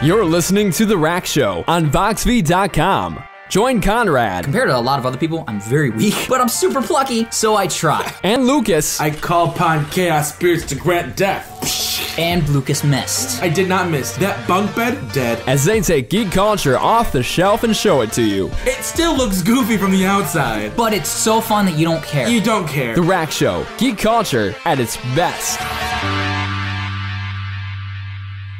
You're listening to The Rack Show on VoxVii.com. Join Conrad. Compared to a lot of other people, I'm very weak, but I'm super plucky, so I try. And Lucas. I call upon chaos spirits to grant death. And Lucas missed. I did not miss. That bunk bed, dead. As they take geek culture off the shelf and show it to you. It still looks goofy from the outside. But it's so fun that you don't care. You don't care. The Rack Show. Geek culture at its best.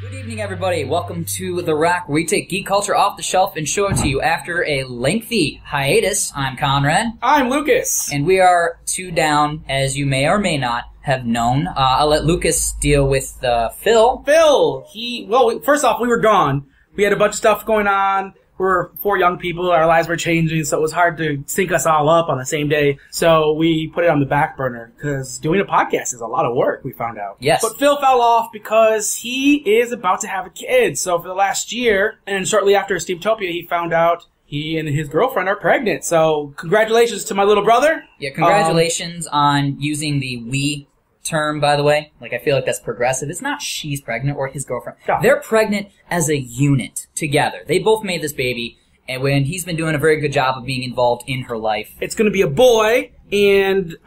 Good evening, everybody. Welcome to The Rack, where we take geek culture off the shelf and show it to you after a lengthy hiatus. I'm Conrad. I'm Lucas. And we are two down, as you may or may not have known. I'll let Lucas deal with Phil. Well, first off, we were gone. We had a bunch of stuff going on. We're four young people. Our lives were changing, so it was hard to sync us all up on the same day. So we put it on the back burner because doing a podcast is a lot of work, we found out. Yes. But Phil fell off because he is about to have a kid. So for the last year, and shortly after Steamtopia, he found out he and his girlfriend are pregnant. So congratulations to my little brother. Yeah, congratulations on using the we term, by the way. Like, I feel like that's progressive. It's not she's pregnant or his girlfriend. Yeah. They're pregnant as a unit together. They both made this baby, and when he's been doing a very good job of being involved in her life. It's going to be a boy, and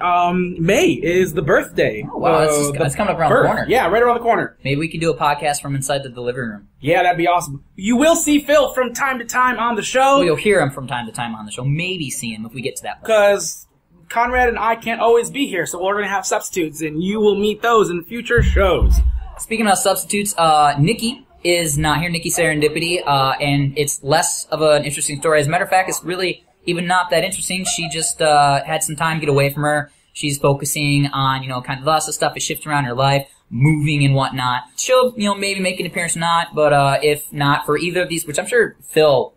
May is the birthday. Oh, wow, that's coming up around the corner. Yeah, right around the corner. Maybe we could do a podcast from inside the living room. Yeah, that'd be awesome. You will see Phil from time to time on the show. Well, you'll hear him from time to time on the show. Maybe see him if we get to that point. Because Conrad and I can't always be here, so we're going to have substitutes, and you will meet those in future shows. Speaking of substitutes, Nikki is not here, Nikki Serendipity, and it's less of an interesting story. As a matter of fact, it's really even not that interesting. She just had some time to get away from her. She's focusing on, kind of lots of stuff is shifting around her life, moving and whatnot. She'll, maybe make an appearance or not, but if not for either of these, which I'm sure Phil,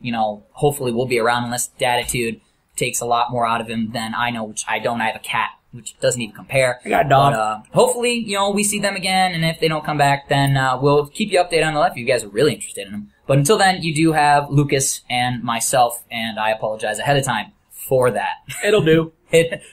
hopefully will be around unless Datitude takes a lot more out of him than I know, which I don't. I have a cat, which doesn't even compare. I got a dog. But, hopefully, we see them again, and if they don't come back, then we'll keep you updated on the life if you guys are really interested in them. But until then, you do have Lucas and myself, and I apologize ahead of time for that. It'll do.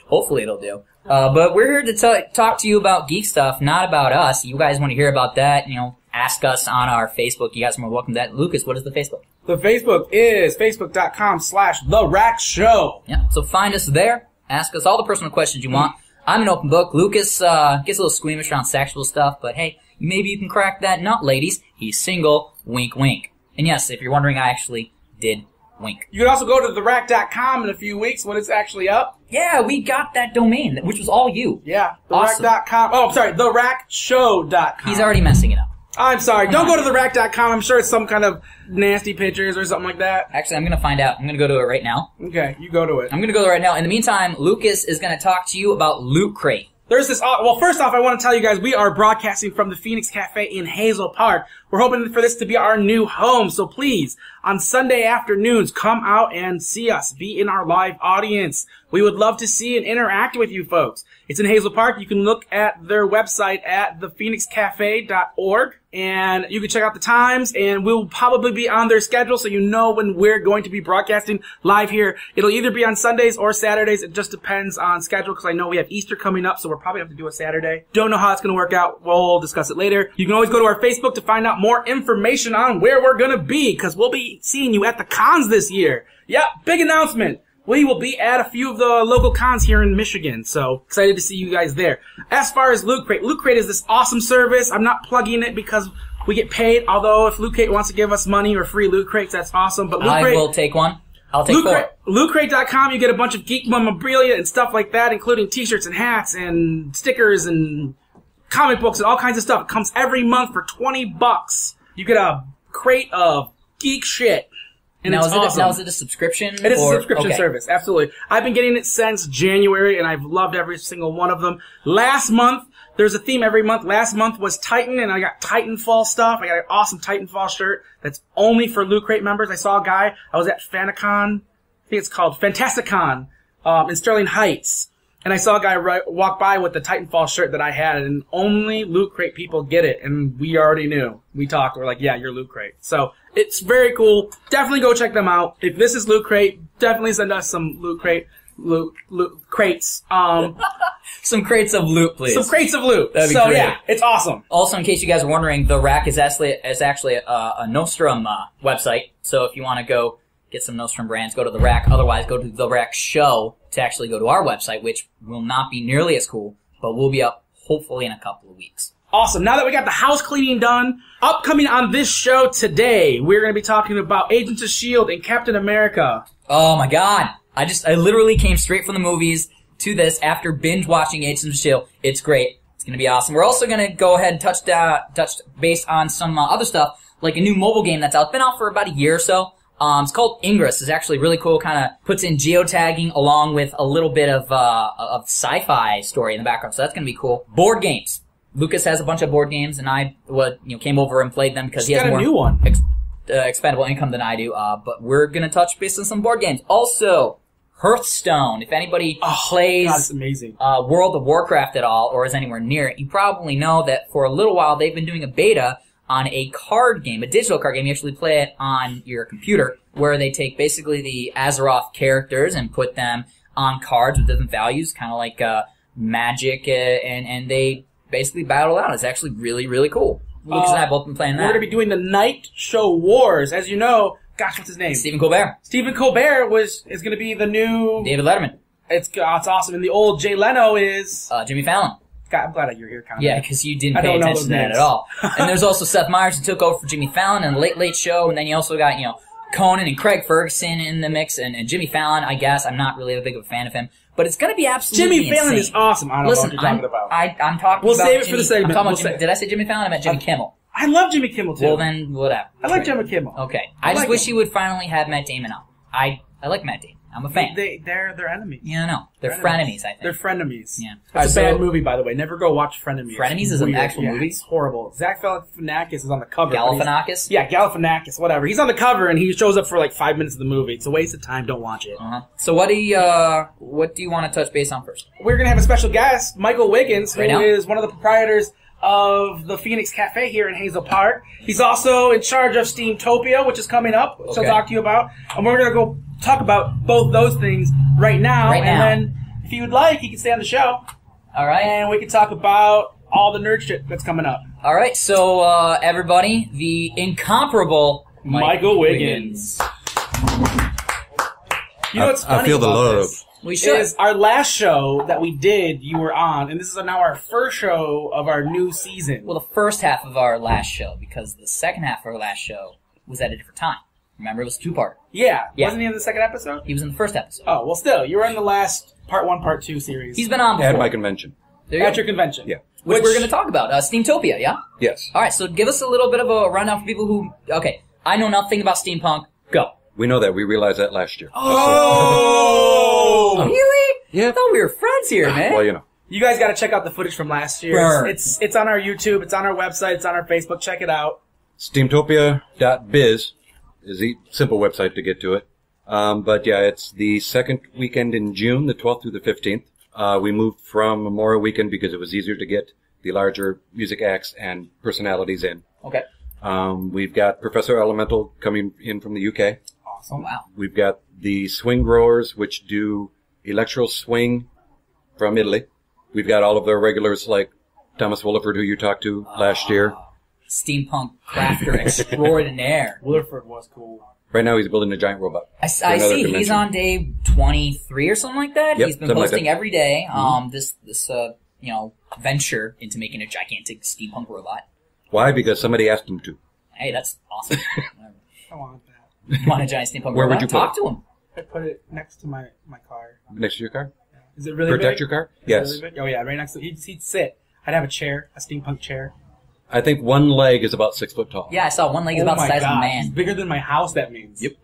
Hopefully it'll do. But we're here to talk to you about geek stuff, not about us. You guys want to hear about that, ask us on our Facebook. You guys are more welcome to that. Lucas, what is the Facebook? The Facebook is facebook.com/TheRackShow. Yeah, so find us there. Ask us all the personal questions you want. I'm an open book. Lucas gets a little squeamish around sexual stuff, but hey, maybe you can crack that nut, ladies. He's single. Wink, wink. And yes, if you're wondering, I actually did wink. You can also go to therack.com in a few weeks when it's actually up. Yeah, we got that domain, which was all you. Yeah, Awesome. therack.com. Oh, I'm sorry, therackshow.com. He's already messing it up. I'm sorry. Don't go to therack.com. I'm sure it's some kind of nasty pictures or something like that. Actually, I'm going to find out. I'm going to go to it right now. Okay, you go to it. I'm going to go there right now. In the meantime, Lucas is going to talk to you about Loot Crate. There's this, well, first off, I want to tell you guys, we are broadcasting from the Phoenix Cafe in Hazel Park. We're hoping for this to be our new home, so please, on Sunday afternoons, come out and see us. Be in our live audience. We would love to see and interact with you folks. It's in Hazel Park. You can look at their website at thephoenixcafe.org, and you can check out the times, and we'll probably be on their schedule so you know when we're going to be broadcasting live here. It'll either be on Sundays or Saturdays. It just depends on schedule, because I know we have Easter coming up, so we'll probably have to do a Saturday. Don't know how it's going to work out. We'll discuss it later. You can always go to our Facebook to find out more information on where we're going to be, because we'll be seeing you at the cons this year. Yeah, big announcement. We will be at a few of the local cons here in Michigan, so excited to see you guys there. As far as Loot Crate is this awesome service. I'm not plugging it because we get paid, although if Loot Crate wants to give us money or free Loot Crates, that's awesome. But Loot Crate, I will take one. I'll take four. LootCrate.com, you get a bunch of geek memorabilia and stuff like that, including t-shirts and hats and stickers and comic books and all kinds of stuff. It comes every month for $20. You get a crate of geek shit. And now, it's awesome. Now is it a subscription? It is a subscription service, absolutely. I've been getting it since January, and I've loved every single one of them. Last month, there's a theme every month. Last month was Titan, and I got Titanfall stuff. I got an awesome Titanfall shirt that's only for Loot Crate members. I saw a guy, I was at Fanicon, I think it's called Fantasticon, in Sterling Heights. And I saw a guy walk by with the Titanfall shirt that I had, and only Loot Crate people get it, and we already knew. We talked, we're like, yeah, you're Loot Crate. So, it's very cool. Definitely go check them out. If this is Loot Crate, definitely send us some Loot Crate, loot crates. Some crates of loot, please. Some crates of loot. That'd be so great. yeah, it's awesome. Also, in case you guys are wondering, the Rack is actually a Nostrum website. So if you want to go get some Nostrum brands, go to the Rack. Otherwise, go to the Rack Show to actually go to our website, which will not be nearly as cool, but will be up hopefully in a couple of weeks. Awesome. Now that we got the house cleaning done, upcoming on this show today, we're going to be talking about Agents of S.H.I.E.L.D. and Captain America. Oh my god. I literally came straight from the movies to this after binge watching Agents of S.H.I.E.L.D. It's great. It's going to be awesome. We're also going to go ahead and touch base on some other stuff, like a new mobile game that's out. It's been out for about a year or so. It's called Ingress. It's actually really cool. Kind of puts in geotagging along with a little bit of sci-fi story in the background. So that's going to be cool. Board games. Lucas has a bunch of board games, and I came over and played them because he has more new one. Expendable income than I do. But we're going to touch base on some board games. Also, Hearth Stone. If anybody plays God, it's amazing. World of Warcraft at all, or is anywhere near it, you probably know that for a little while they've been doing a beta on a card game, a digital card game. You actually play it on your computer, where they take basically the Azeroth characters and put them on cards with different values, kind of like Magic, and they basically battle out. It's actually really, really cool. Lucas and I have both been playing that. We're going to be doing the Night Show Wars. As you know, gosh, what's his name? Stephen Colbert. Stephen Colbert is going to be the new David Letterman. It's awesome. And the old Jay Leno is Jimmy Fallon. God, I'm glad you're here, Conrad. Yeah, because you didn't pay attention to that at all. And there's also Seth Meyers, who took over for Jimmy Fallon in the Late Late Show, and then you also got, Conan and Craig Ferguson in the mix, and Jimmy Fallon, I guess. I'm not really a big of a fan of him. But it's going to be absolutely Jimmy Fallon insane. is awesome. I don't know what you're talking about. I'm talking We'll about save it Jimmy, for the segment. I'm talking about did I say Jimmy Fallon? I meant Jimmy Kimmel. I love Jimmy Kimmel, too. Well, then, whatever. I like Jimmy Kimmel. Okay. I just wish he would finally have Matt Damon on. I like Matt Damon. I'm a fan. They're enemies. Yeah, I know. They're frenemies, I think. They're frenemies. Yeah. It's a bad movie, by the way. Never go watch Frenemies. Frenemies is an actual movie? It's horrible. Zach Galifianakis is on the cover. Galifianakis? Yeah, Galifianakis, whatever. He's on the cover, and he shows up for like 5 minutes of the movie. It's a waste of time. Don't watch it. So what do you want to touch base on first? We're going to have a special guest, Michael Wiggins, who Right now? is one of the proprietors of the Phoenix Cafe here in Hazel Park. He's also in charge of Steamtopia, which is coming up, which I'll talk to you about. And we're going to go talk about both those things right now. And then, if you would like, you can stay on the show. All right. And we can talk about all the nerd shit that's coming up. All right. So, everybody, the incomparable Michael Wiggins. You know what's funny I feel the about love. this? We should. Is our last show that we did, you were on, and this is now our first show of our new season. Well, the first half of our last show, because the second half of our last show was at a different time. Remember, it was a two-part. Yeah. Wasn't he in the second episode? He was in the first episode. Oh, well, still, you were in the last part 1, part 2 series. He's been on before. At my convention. There you At go. your convention. Yeah. Which we're going to talk about. Steamtopia, yeah? Yes. All right, so give us a little bit of a rundown for people who... Okay, I know nothing about steampunk. Go. We know that. We realized that last year. Oh! Really? Yeah. I thought we were friends here, man. Well, you know. You guys got to check out the footage from last year. Burn. It's on our YouTube. It's on our website. It's on our Facebook. Check it out. Steamtopia.biz is the simple website to get to it. But yeah, it's the second weekend in June, the 12th through the 15th. We moved from Memorial Weekend because it was easier to get the larger music acts and personalities in. Okay. We've got Professor Elemental coming in from the UK. Awesome. Wow. We've got the Swing Growers, which do electro swing from Italy. We've got all of their regulars like Thomas Williford, who you talked to last year. Steampunk crafter extraordinaire. Williford was cool. Right now he's building a giant robot. I see. He's on day 23 or something like that. Yep, He's been something like posting that. every day. This venture into making a gigantic steampunk robot. Why? Because somebody asked him to. Hey, that's awesome. I want that. You want a giant steampunk Where robot? would you Talk put to him. I put it next to my car. Next to your car? Is it really Protect big? your car? Is it Yes. really big? Oh yeah, right next to he'd sit. I'd have a chair, a steampunk chair. I think one leg is about 6 foot tall. Yeah, I saw one leg is about the size of a It's man. bigger than my house, that means. Yep.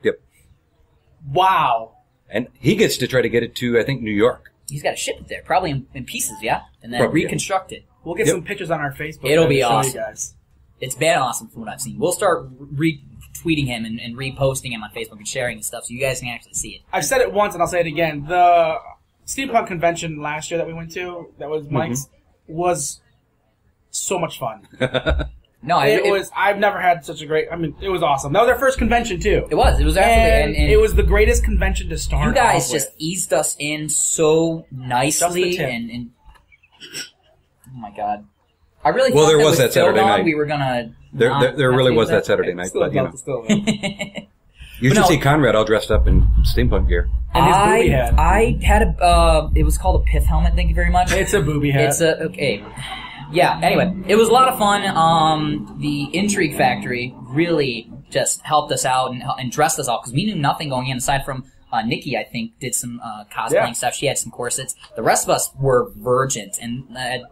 Wow. And he gets to try to get it to, I think, New York. He's got to ship it there, probably in pieces, yeah? And then Probably, yeah. reconstruct it. We'll get Yep. some pictures on our Facebook. It'll to be show awesome. You guys. It's been awesome from what I've seen. We'll start retweeting him and reposting him on Facebook and sharing his stuff so you guys can actually see it. I've said it once and I'll say it again. The steampunk convention last year that we went to, that was Mike's, was so much fun. No, It was. I've never had such a great. I mean, it was awesome. That was our first convention too. It was. It was absolutely. And it was the greatest convention to start. You guys off just with. eased us in so nicely, Just the tip. and Oh my god. I really Well, thought there that was that Phil Saturday gone, night. we were gonna. There really was that Saturday night, but you know. You should see Conrad all dressed up in steampunk gear. And his booby hat. I had a, it was called a pith helmet, thank you very much. It's a booby hat. Okay. Yeah, anyway, it was a lot of fun. The Intrigue Factory really just helped us out and dressed us all, because we knew nothing going in, aside from Nikki, I think, did some cosplaying stuff. She had some corsets. The rest of us were virgins, and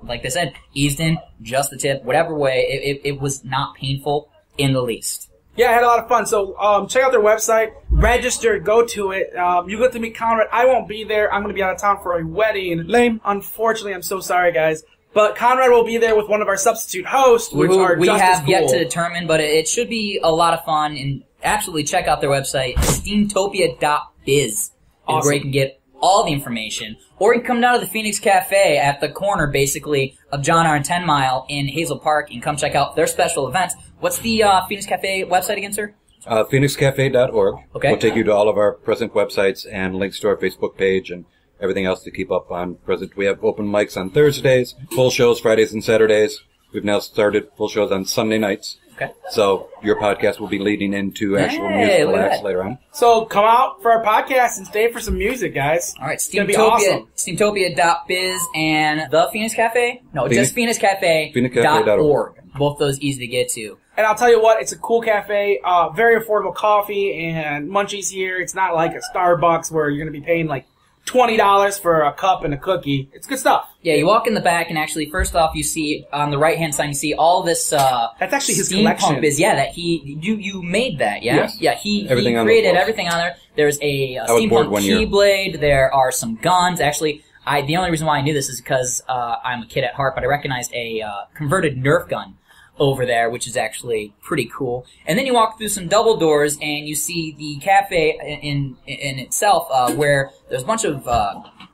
like I said, eased in, just the tip, whatever way, it was not painful in the least. Yeah, I had a lot of fun. So check out their website, register, go to it. You get to meet Conrad. I won't be there. I'm going to be out of town for a wedding. Lame. Unfortunately, I'm so sorry, guys. But Conrad will be there with one of our substitute hosts, which are we just have as cool. yet to determine, but it should be a lot of fun. And absolutely check out their website, steamtopia.biz, Awesome. where you can get all the information. Or you can come down to the Phoenix Cafe at the corner, basically, of John R. and 10 Mile in Hazel Park and come check out their special events. What's the Phoenix Cafe website again, sir? PhoenixCafe.org. Okay. Will take you to all of our present websites and links to our Facebook page and everything else to keep up on present. We have open mics on Thursdays, full shows Fridays and Saturdays. We've now started full shows on Sunday nights. Okay. So your podcast will be leading into actual musical look at acts that. later on. So come out for our podcast and stay for some music, guys. All right, It's gonna be awesome. Steamtopia.biz and the Phoenix Cafe? No, just PhoenixCafe.org. PhoenixCafe.org. Both those easy to get to. And I'll tell you what, it's a cool cafe, very affordable coffee and munchies here. It's not like a Starbucks where you're going to be paying like $20 for a cup and a cookie. It's good stuff. Yeah, you walk in the back, and actually, first off, you see on the right-hand side, you see all this. That's actually his steampunk collection. biz. Yeah, that you made that. Yeah, Yes. yeah. He Everything on created those walls. everything on there. There's a was bored steampunk one year. keyblade. There are some guns. Actually, the only reason why I knew this is because I'm a kid at heart, but I recognized a converted Nerf gun over there, which is actually pretty cool. And then you walk through some double doors, and you see the cafe in itself, where there's a bunch of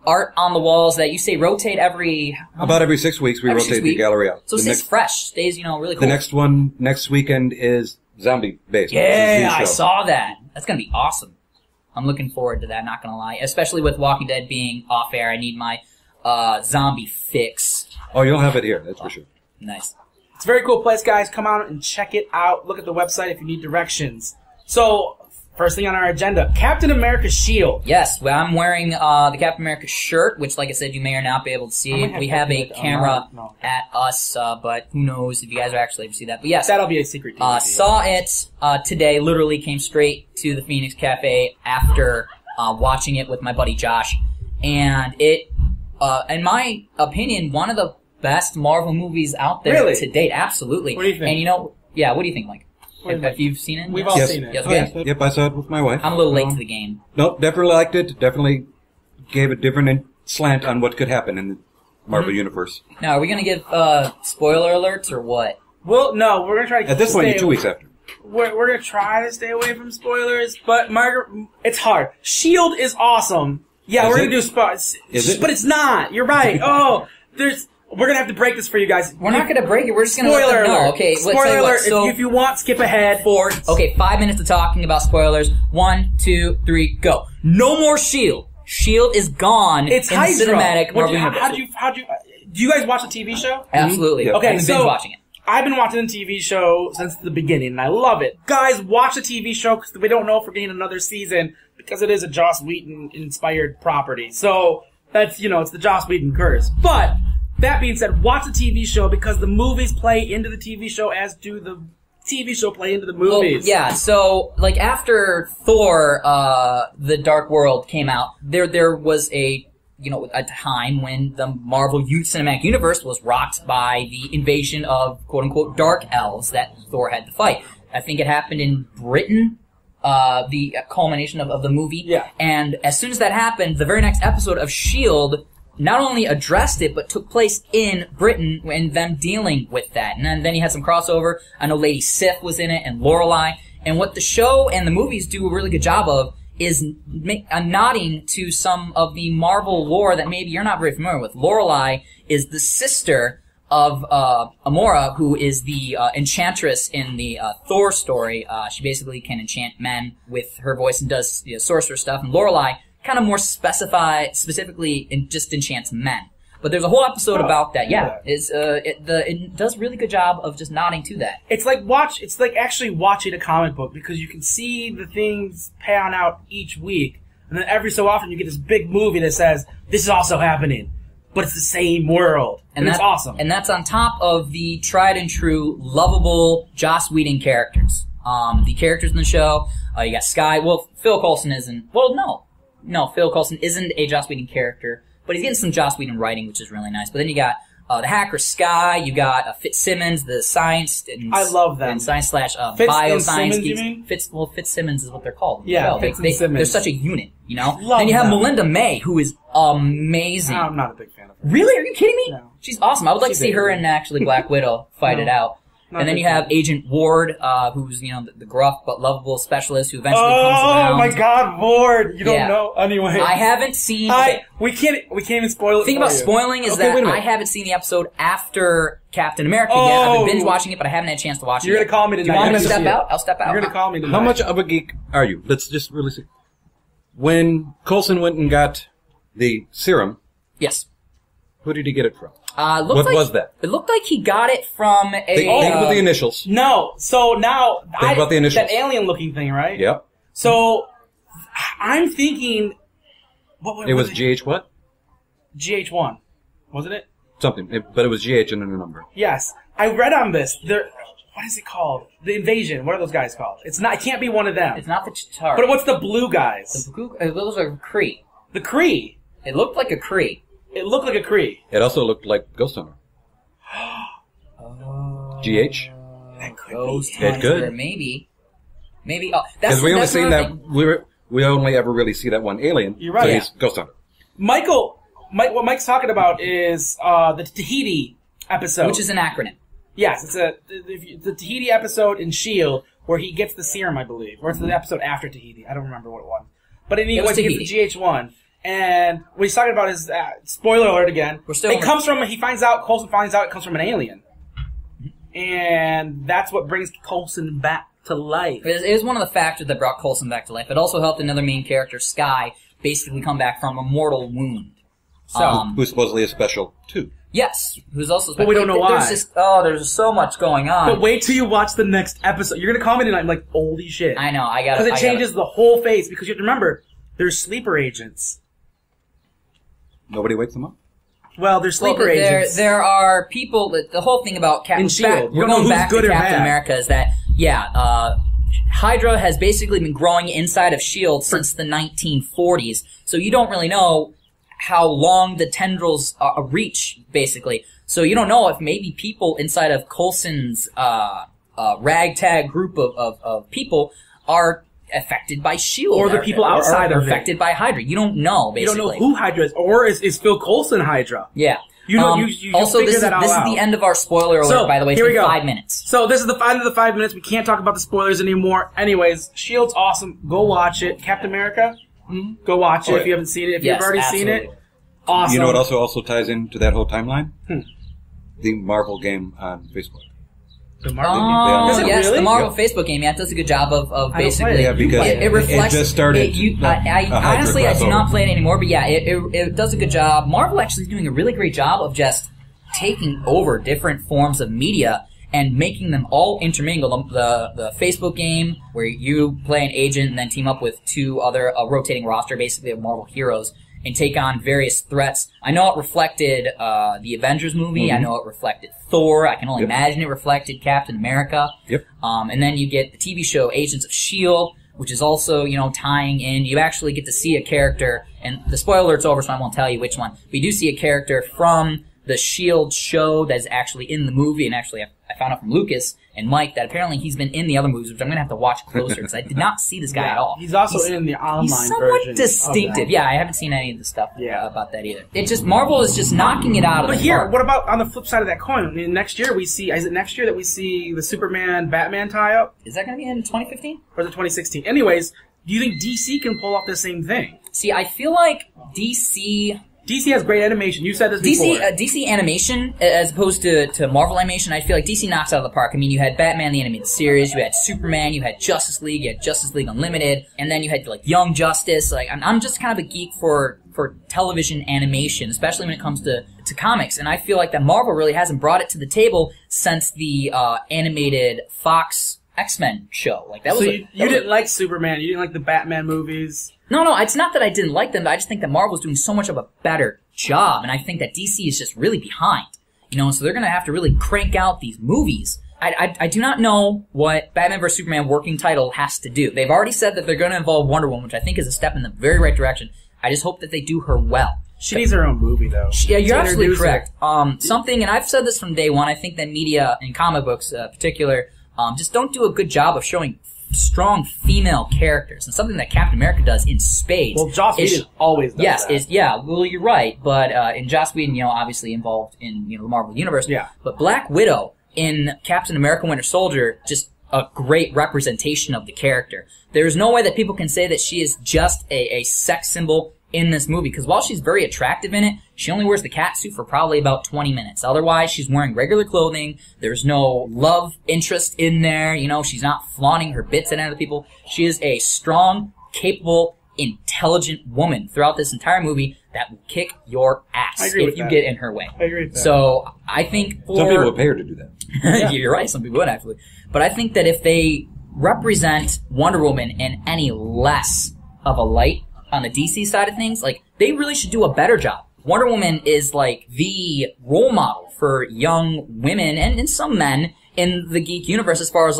art on the walls that you say rotate About every 6 weeks, we every 6 rotate the weeks. gallery out. So it stays fresh, stays really cool. The next one, next weekend, is zombie-based. Yeah, I show. saw that. That's gonna be awesome. I'm looking forward to that, not gonna lie. Especially with Walking Dead being off air, I need my zombie fix. Oh, you'll have it here, that's for sure. Nice. It's a very cool place, guys. Come out and check it out. Look at the website if you need directions. So, first thing on our agenda, Captain America S.H.I.E.L.D. Yes, well, I'm wearing the Captain America shirt, which, like I said, you may or not be able to see. We have a camera at us, but who knows if you guys are actually able to see that. But yes, That'll be a secret. saw it today. Literally came straight to the Phoenix Cafe after watching it with my buddy Josh, and it, in my opinion, one of the best Marvel movies out there Really? to date. Absolutely. What do you think? And what do you think, Mike? Have you seen it? We've all Yes. seen it. Yes, Oh, okay. yes. Yep, I saw it with my wife. I'm a little late to the game. Nope, definitely liked it. Definitely gave a different slant on what could happen in the Marvel Universe. Now, are we going to give spoiler alerts or what? Well, no, we're gonna try to At this point, stay you're 2 weeks after. We're gonna try to stay away from spoilers, but Margaret, it's hard. S.H.I.E.L.D. is awesome. Yeah, Is we're it? gonna do spoilers. Is it? But it's not. You're right. We're gonna have to break this for you guys. We're not going to break it. We're just going to let Spoiler them know. alert. Okay, let's Spoiler tell you what. alert. So, If you want, skip ahead. 5 minutes of talking about spoilers. 1, 2, 3, go. No more S.H.I.E.L.D. S.H.I.E.L.D. is gone It's in the Hydra. cinematic Marvel Universe. Do you guys watch the TV show? Absolutely. Yeah. Okay, I've been so binge watching it. I've been watching the TV show since the beginning, and I love it. Guys, watch the TV show because we don't know if we're getting another season because it is a Joss Whedon-inspired property. So that's, it's the Joss Whedon curse. But that being said, watch the TV show because the movies play into the TV show as do the TV show play into the movies. Well, yeah, so, after Thor, The Dark World came out, there was a time when the Marvel Cinematic Universe was rocked by the invasion of quote-unquote dark elves that Thor had to fight. I think it happened in Britain, the culmination of the movie. Yeah. And as soon as that happened, the very next episode of S.H.I.E.L.D. not only addressed it, but took place in Britain and them dealing with that. And then you had some crossover. I know Lady Sif was in it and Lorelei. And what the show and the movies do a really good job of is nodding to some of the Marvel lore that maybe you're not very familiar with. Lorelei is the sister of Amora, who is the enchantress in the Thor story. She basically can enchant men with her voice and does sorcerer stuff. And Lorelei kind of more specifically just enchants men. But there's a whole episode about that. Yeah, it does a really good job of just nodding to that. It's like actually watching a comic book because you can see the things pan out each week, and then every so often you get this big movie that says this is also happening, but it's the same world, and it's awesome. And that's on top of the tried and true, lovable Joss Whedon characters. The characters in the show, you got Sky. Well, Phil Coulson isn't. Well, no, Phil Coulson isn't a Joss Whedon character, but he's getting some Joss Whedon writing, which is really nice. But then you got the hacker Sky. You got Fitzsimmons, the science. And, I love them. And science / bioscience geeks. Fitzsimmons is what they're called. Yeah, they're such a unit, you know. Then you have Melinda May, who is amazing. I'm not a big fan of her. Really? Are you kidding me? No. She's awesome. I would like to see her and actually Black Widow fight it out. And then you have Agent Ward, who's, you know, the gruff but lovable specialist who eventually comes around. Oh my God, Ward! You don't know. Anyway. I haven't seen... We can't even spoil it. The thing about spoiling is that I haven't seen the episode after Captain America yet. I've been binge watching it, but I haven't had a chance to watch it. You're gonna call me tonight. Do you want me to step out? I'll step out. You're gonna call me tonight. How much of a geek are you? Let's just really see. When Coulson went and got the serum... Yes. Who did he get it from? What was that? It looked like he got it from a... Think about the initials. No. So now... Think about the initials. That alien-looking thing, right? Yep. So, I'm thinking... It was GH what? GH1. Wasn't it? Something. But it was GH and then a number. Yes. I read on this. What is it called? The Invasion. What are those guys called? It can't be one of them. It's not the Chitauri. But what's the blue guys? Those are Kree. The Kree. It looked like a Kree. It looked like a Kree. It also looked like Ghost Hunter. GH? That could Ghost be. Hunter, It could. Maybe. Because we only seen that. We only ever really see that one alien. You're right. So he's Ghost Hunter. What Mike's talking about is the Tahiti episode, which is an acronym. Yes, it's the Tahiti episode in S.H.I.E.L.D. where he gets the serum, I believe, or it's the episode after Tahiti. I don't remember what it was, but anyway, he gets the GH1. And what he's talking about is, spoiler alert again, Coulson finds out it comes from an alien. And that's what brings Coulson back to life. It was one of the factors that brought Coulson back to life. It also helped another main character, Sky, basically come back from a mortal wound. Who's supposedly a special, too. Yes, who's also special. But we don't know why. There's so much going on. But wait till you watch the next episode. You're going to comment and I'm like, holy shit. I know, because it changes the whole face, because you have to remember, there's sleeper agents. Nobody wakes them up? Well, there's sleeper agents. There are people the whole thing about Captain S.H.I.E.L.D. We're going back to Captain America is that, Hydra has basically been growing inside of S.H.I.E.L.D. since the 1940s. So you don't really know how long the tendrils reach, basically. So you don't know if maybe people inside of Coulson's ragtag group of people are affected by S.H.I.E.L.D. Or the people outside are affected by Hydra. You don't know, basically. You don't know who Hydra is. Or is Phil Coulson Hydra? Yeah. You also, this is the end of our spoiler alert, by the way. It's been 5 minutes. So this is the end of the 5 minutes. We can't talk about the spoilers anymore. Anyways, S.H.I.E.L.D's awesome. Go watch it. Captain America? Mm-hmm. Go watch it if you haven't seen it. If you've already seen it, awesome. You know what also ties into that whole timeline? The Marvel game on Facebook. The Marvel game? Yes, the Marvel Facebook game. Yeah, it does a good job of basically... Yeah, because it reflects... It just started... Honestly, I do not play it anymore, but yeah, it does a good job. Marvel actually is doing a really great job of just taking over different forms of media and making them all intermingle. The Facebook game, where you play an agent and then team up with two other, rotating roster, basically, of Marvel heroes, and take on various threats. I know it reflected the Avengers movie. Mm-hmm. I know it reflected Thor. I can only imagine it reflected Captain America. Yep. And then you get the TV show Agents of S.H.I.E.L.D., which is also, tying in. You actually get to see a character, and the spoiler alert's over, so I won't tell you which one. But you do see a character from the S.H.I.E.L.D. show that is actually in the movie, and actually I found out from Lucas and Mike that apparently he's been in the other movies, which I'm going to have to watch closer because I did not see this guy at all. He's also in the online version. He's somewhat distinctive. Yeah, I haven't seen any of the stuff about that either. It's just, Marvel is just knocking it out of the park. But here, what about on the flip side of that coin? I mean, next year is it next year that we see the Superman-Batman tie-up? Is that going to be in 2015? Or is it 2016? Anyways, do you think DC can pull off the same thing? See, I feel like DC has great animation. You said this before. DC animation, as opposed to Marvel animation, I feel like DC knocks out of the park. I mean, you had Batman the Animated Series, you had Superman, you had Justice League, you had Justice League Unlimited, and then you had, Young Justice. I'm just kind of a geek for television animation, especially when it comes to comics, and I feel like that Marvel really hasn't brought it to the table since the animated Fox X-Men show. Like that was. So you didn't like Superman? You didn't like the Batman movies? No, it's not that I didn't like them. I just think that Marvel's doing so much of a better job, and I think that DC is just really behind. So they're gonna have to really crank out these movies. I do not know what Batman vs. Superman working title has to do. They've already said that they're gonna involve Wonder Woman, which I think is a step in the very right direction. I just hope that they do her well. She needs her own movie, though. Yeah, you're absolutely correct. Something, and I've said this from day one, I think that media and comic books in particular just don't do a good job of showing strong female characters, and something that Captain America does in spades. Well, Joss Whedon always does that. Well, you're right, but in Joss Whedon, obviously involved in the Marvel Universe. Yeah. But Black Widow in Captain America Winter Soldier, just a great representation of the character. There's no way that people can say that she is just a sex symbol in this movie, because while she's very attractive in it, she only wears the cat suit for probably about 20 minutes. Otherwise, she's wearing regular clothing. There's no love interest in there. She's not flaunting her bits at other people. She is a strong, capable, intelligent woman throughout this entire movie that will kick your ass if you get in her way. I agree with that. So I think some people would pay her to do that. Yeah. You're right. Some people would actually. But I think that if they represent Wonder Woman in any less of a light on the DC side of things, like, they really should do a better job. Wonder Woman is like the role model for young women and some men in the geek universe as far as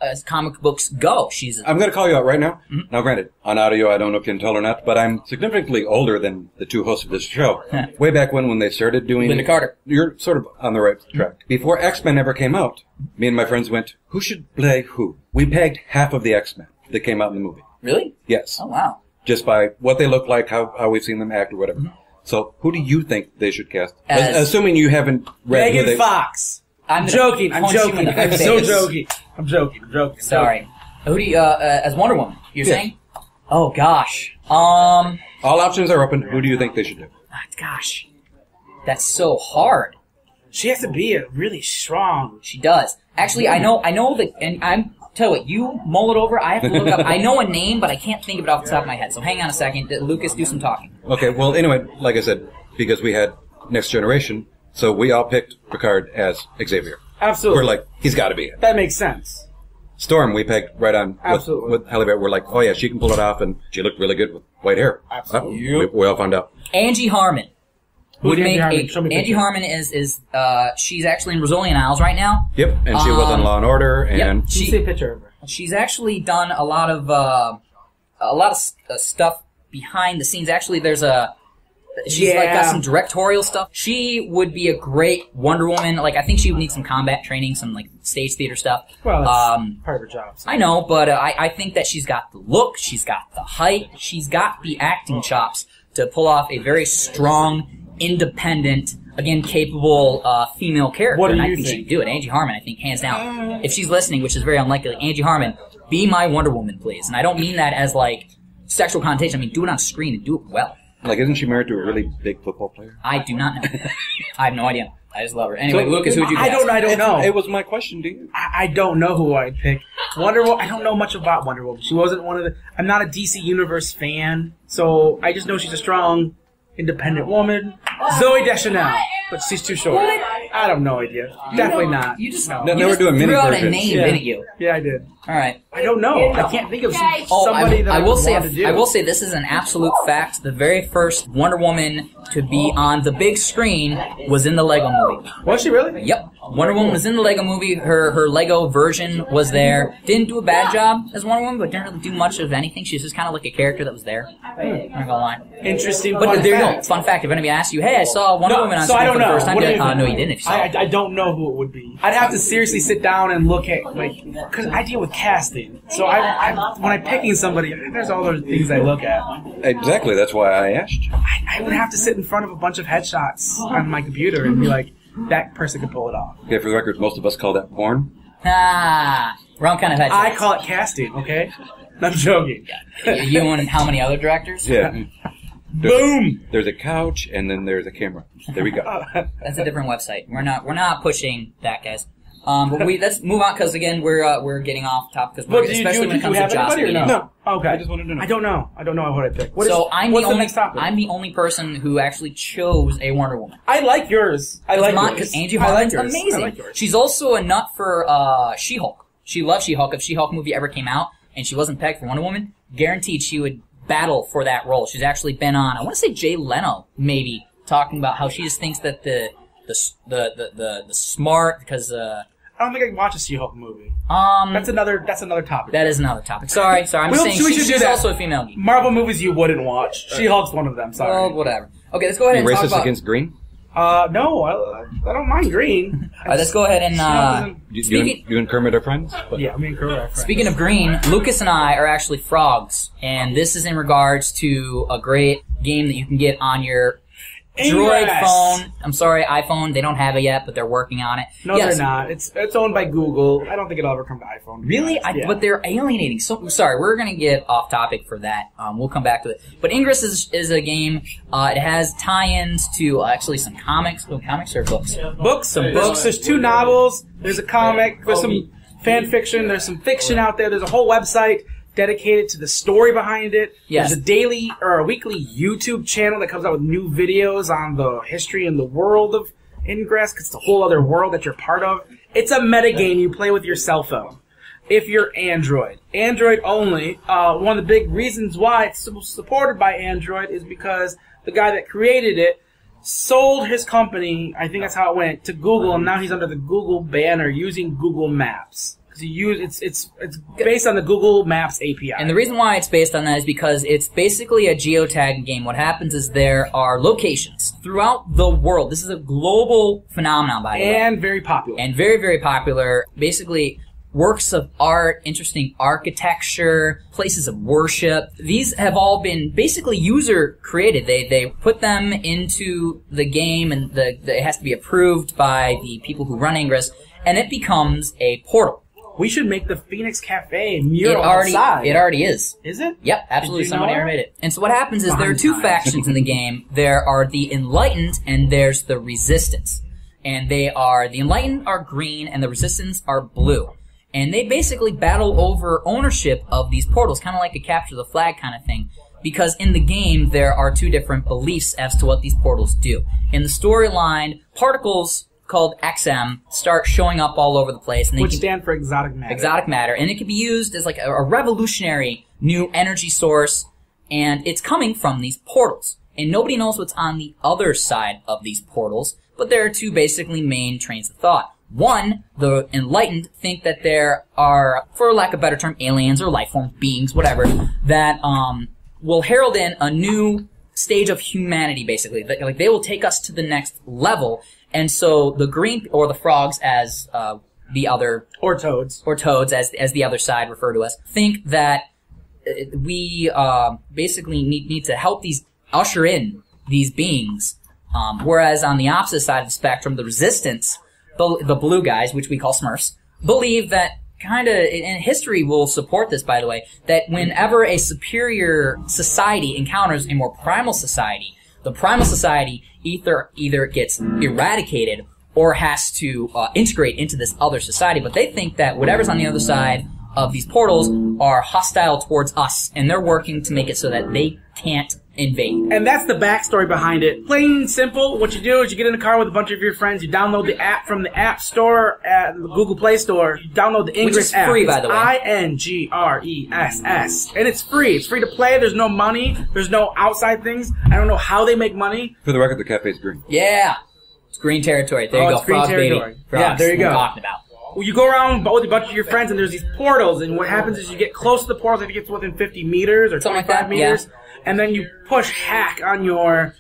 as comic books go. I'm going to call you out right now. Mm-hmm. Now, granted, on audio, I don't know if you can tell or not, but I'm significantly older than the two hosts of this show. Way back when they started doing... Linda Carter. You're sort of on the right track. Before X-Men ever came out, me and my friends went, who should play who? We pegged half of the X-Men that came out in the movie. Really? Yes. Oh, wow. Just by what they look like, how we've seen them act or whatever. Mm-hmm. So, who do you think they should cast? Assuming you haven't read Megan Fox. I'm joking. I'm so joking. I'm joking. Sorry. Who do you, as Wonder Woman, you're saying? Oh, gosh. All options are open. Who do you think they should do? Gosh. That's so hard. She has to be a really strong... She does. Actually, I know that, and I'm... Tell you what, you mull it over. I have to look up. I know a name, but I can't think of it off the top of my head. So hang on a second. Lucas, do some talking. Okay, well, anyway, like I said, because we had Next Generation, so we all picked Picard as Xavier. Absolutely. We're like, he's got to be it. That makes sense. Storm, we pegged right on with Halle Berry. We're like, oh yeah, she can pull it off, and she looked really good with white hair. Absolutely. We all found out. Angie Harmon. Angie Harmon is she's actually in Rosolian Isles right now. Yep, and she was on Law and Order, and you see a picture of her. She's actually done a lot of stuff behind the scenes. Actually, she's got some directorial stuff. She would be a great Wonder Woman. I think she would need some combat training, some stage theater stuff. Well, that's part of her job. So. I know, but I think that she's got the look, she's got the height, she's got the acting chops to pull off a very strong, independent, again, capable female character. What do you think? She could do it. Angie Harmon, I think, hands down. If she's listening, which is very unlikely, Angie Harmon, be my Wonder Woman, please. And I don't mean that as, sexual connotation. I mean, do it on screen and do it well. Isn't she married to a really big football player? I do not know. I have no idea. I just love her. Anyway, so, Lucas, who would you pick? I don't know. It was my question to you. I don't know who I'd pick. Wonder Woman, I don't know much about Wonder Woman. She wasn't one of the... I'm not a DC Universe fan, so I just know she's a strong, independent woman. Zoe Deschanel, but she's too short. I have no idea. Definitely not. You just no. They were doing mini versions. A name, didn't you? Yeah, I did. All right. I don't know. I can't think of somebody that I will say. I will say this is an absolute fact. The very first Wonder Woman to be on the big screen was in the Lego movie. Was she really? Yep. Wonder Woman was in the Lego movie. Her Lego version was there. Didn't do a bad job as Wonder Woman, but didn't really do much of anything. She's just kind of like a character that was there. I'm not gonna lie. Interesting. But there you go. Fun fact. If anybody asks you, hey, I saw Wonder Woman on screen for the first time, no, you didn't. If you saw I don't know who it would be. I'd have to seriously sit down and look at, because I deal with casting. So when I'm picking somebody, there's all those things I look at. Exactly. That's why I asked you. I would have to sit in front of a bunch of headshots on my computer and be like, that person could pull it off. Okay, for the record, most of us call that porn. Wrong kind of headshots. I call it casting, okay? I'm joking. You and how many other directors? Yeah. Boom! There's a couch, and then there's a camera. There we go. That's a different website. We're not pushing that, guys. But let's move on because again we're getting off topic because especially when it comes to Joss Whedon. No. Okay. I just wanted to know. I don't know. I don't know what I picked. What's the next topic? I'm the only person who actually chose a Wonder Woman. I like yours. I like yours. Because Angie Holland's yours. amazing. I like yours. She's also a nut for She-Hulk. She loves She-Hulk. If She-Hulk movie ever came out and she wasn't pegged for Wonder Woman, guaranteed she would battle for that role. She's actually been on, I want to say Jay Leno, maybe, talking about how she just thinks that the smart, because I don't think I can watch a She-Hulk movie. That's another topic. That is another topic. Sorry. I'm saying she's also a female geek. Marvel movies you wouldn't watch. She-Hulk's one of them. Sorry. Well, whatever. Okay, let's go ahead and talk about. Racist against green? No, I don't mind green. All right, let's go ahead and. You and Kermit are friends? Yeah, me and Kermit are friends. Speaking of green, Lucas and I are actually frogs, and this is in regards to a great game that you can get on your Droid phone. I'm sorry, iPhone. They don't have it yet, but they're working on it. No, they're not. It's owned by Google. I don't think it'll ever come to iPhone. Really? Yeah. But they're alienating. So sorry, we're gonna get off topic for that. We'll come back to it. But Ingress is a game. It has tie-ins to actually some comics. Oh, comics or books? Books. Some books. There's 2 novels. There's a comic. There's some fan fiction. There's some fiction out there. There's a whole website dedicated to the story behind it. Yes. There's a daily or a weekly YouTube channel that comes out with new videos on the history and the world of Ingress, because it's a whole other world that you're part of. It's a metagame you play with your cell phone. If you're Android. Android only. One of the big reasons why it's supported by Android is because the guy that created it sold his company, I think that's how it went, to Google, and now he's under the Google banner using Google Maps. It's based on the Google Maps API. And the reason why it's based on that is because it's basically a geotag game. What happens is there are locations throughout the world. This is a global phenomenon, by the way. And very popular. And very, very popular. Basically, works of art, interesting architecture, places of worship. These have all been basically user created. They put them into the game, and it has to be approved by the people who run Ingress, and it becomes a portal. We should make the Phoenix Cafe mural outside. It already is. Is it? Yep, absolutely. Somebody already made it. And so what happens is there are 2 factions in the game. There are the Enlightened and there's the Resistance. And the Enlightened are green and the Resistance are blue. And they basically battle over ownership of these portals, kind of like a capture the flag kind of thing. Because in the game, there are 2 different beliefs as to what these portals do. In the storyline, particles called XM start showing up all over the place. And Which stand for exotic matter. Exotic matter. And it can be used as like a revolutionary new energy source, and it's coming from these portals. And nobody knows what's on the other side of these portals, but there are 2 basically main trains of thought. One, the Enlightened think that there are, for lack of a better term, aliens or life form beings, whatever, that will herald in a new stage of humanity, basically. Like they will take us to the next level. And so the green, or the frogs as the other... Or toads. Or toads, as the other side refer to us, think that we basically need to help usher in these beings. Whereas on the opposite side of the spectrum, the Resistance, the blue guys, which we call Smurfs, believe that and history will support this, by the way, that whenever a superior society encounters a more primal society, the primal society either gets eradicated or has to integrate into this other society. But they think that whatever's on the other side of these portals are hostile towards us, and they're working to make it so that they can't invade. And that's the backstory behind it. Plain and simple, what you do is you get in a car with a bunch of your friends, you download the app from the App Store at the Google Play Store, you download the Ingress app. Which is free, by the way. Ingress. And it's free. It's free to play. There's no money. There's no outside things. I don't know how they make money. For the record, the cafe's green. Yeah. It's green territory. There you go. It's green Frogs, territory. baby. Frogs. Yeah, there you go. What I'm talking about. Well, you go around with a bunch of your friends, and there's these portals, and what happens is you get close to the portals, if you get to within 50 meters or Something 25 like that, meters, yeah. And then you push hack on your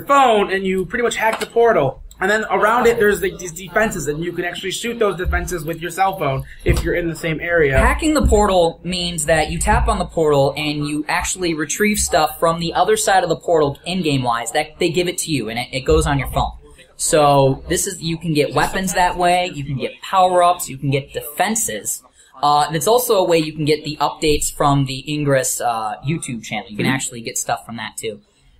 phone, and you pretty much hack the portal. And then around it, there's these defenses, and you can actually shoot those defenses with your cell phone if you're in the same area. Hacking the portal means that you tap on the portal, and you actually retrieve stuff from the other side of the portal, in-game-wise, that they give it to you, and it goes on your phone. So you can get weapons that way, you can get power-ups, you can get defenses. It's also a way you can get the updates from the Ingress YouTube channel. You can actually get stuff from that too.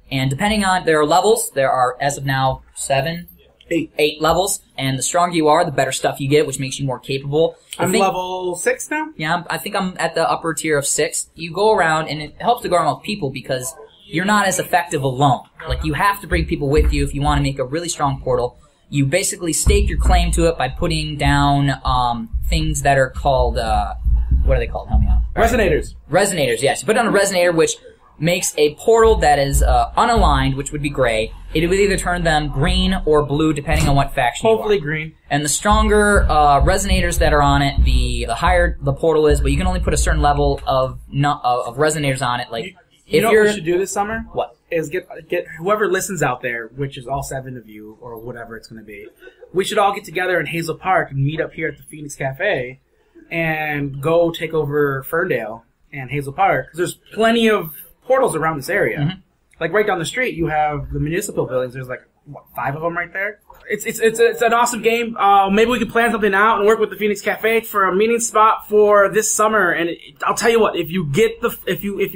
And depending on, there are levels. There are, as of now, 7. 8 levels, and the stronger you are, the better stuff you get, which makes you more capable. I'm level 6 now? Yeah, I think I'm at the upper tier of 6. You go around, and it helps to go around with people because you're not as effective alone. Like, you have to bring people with you if you want to make a really strong portal. You basically stake your claim to it by putting down things that are called, what are they called? Help me out. Resonators. Resonators, yes. You put down a resonator, which makes a portal that is unaligned, which would be gray. It would either turn them green or blue, depending on what faction Hopefully you are. green. And the stronger resonators that are on it, the higher the portal is, but you can only put a certain level of resonators on it. Like, You know what we should do this summer? What? Is get whoever listens out there, which is all 7 of you, or whatever it's going to be, we should all get together in Hazel Park and meet up here at the Phoenix Cafe and go take over Ferndale and Hazel Park. Because there's plenty of portals around this area. Mm-hmm. Like right down the street, you have the municipal buildings. There's like, what, 5 of them right there? It's an awesome game. Maybe we could plan something out and work with the Phoenix Cafe for a meeting spot for this summer. And I'll tell you what, if you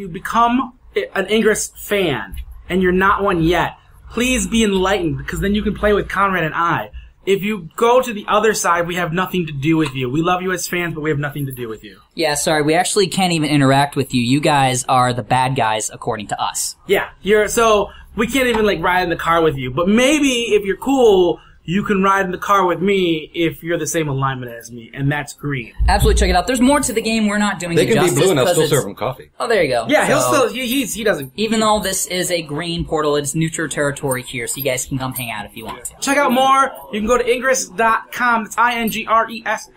become an Ingress fan and you're not one yet, please be enlightened, because then you can play with Conrad and I. If you go to the other side, we have nothing to do with you. We love you as fans, but we have nothing to do with you. Yeah, sorry, we actually can't even interact with you. You guys are the bad guys, according to us. Yeah, so we can't even like ride in the car with you. But maybe if you're cool, you can ride in the car with me if you're the same alignment as me, and that's green. Absolutely, check it out. There's more to the game. We're not doing They it can be justice blue and I'll because still it's- serve them coffee. Oh, there you go. Yeah, So, he doesn't. even though this is a green portal, it's neutral territory here, so you guys can come hang out if you want to. Check out more. You can go to ingress.com. It's